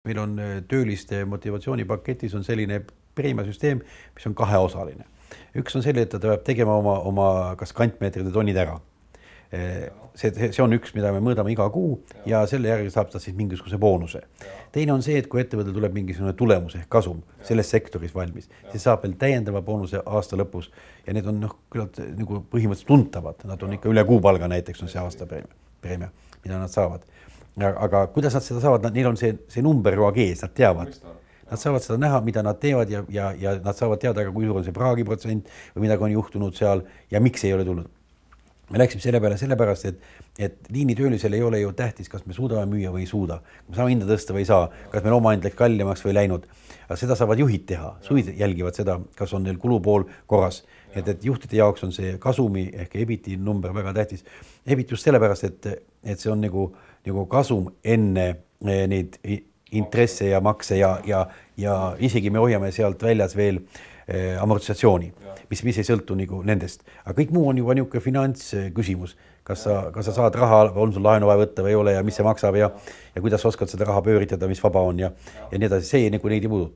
Meil on tööliste motivatsioonipaketis on selline preemiasüsteem, mis on kaheosaline. Üks on selline, et ta peab tegema oma kas kantmeetrid ja tonnid ära. See on üks, mida me mõõdame iga kuu ja selle järgi saab ta siis mingisuguse boonuse. Teine on see, et kui ettevõttel tuleb mingisugune tulemus ehk kasum selles sektoris valmis, siis saab veel täiendava boonuse aasta lõpus ja need on küllalt nagu põhimõtteliselt tuntavad. Nad on ikka üle kuupalga näiteks on see aasta preemia, mida nad saavad. Aga kuidas nad seda saavad, neil on see number roagees, nad teavad. Nad saavad seda näha, mida nad teevad ja nad saavad teada, kui suur on see praagiprotsent või midagi on juhtunud seal ja miks ei ole tulnud. Me läksime selle peale sellepärast, et liinitöölisel ei ole ju tähtis, kas me suudame müüa või ei suuda. Me saame hinda tõsta või ei saa, kas meil oma hind läks kallimaks või läinud. Aga seda saavad juhid teha, suid jälgivad seda, kas on neil kulupool korras. Et juhtide jaoks on see kasumi ehk EBIT-i number väga tähtis. EBIT just sellepärast, et see on nagu kasum enne neid intresse ja makse ja isegi me hoiame sealt väljas veel amortisatsiooni, mis ei sõltu nagu nendest. Aga kõik muu on juba niisugune finantsküsimus. Kas sa saad raha, on sul laenu vaja võtta või ei ole ja mis see maksab ja kuidas oskad seda raha pööritada, mis vaba on ja nii edasi. See nagu neid ei puuduta.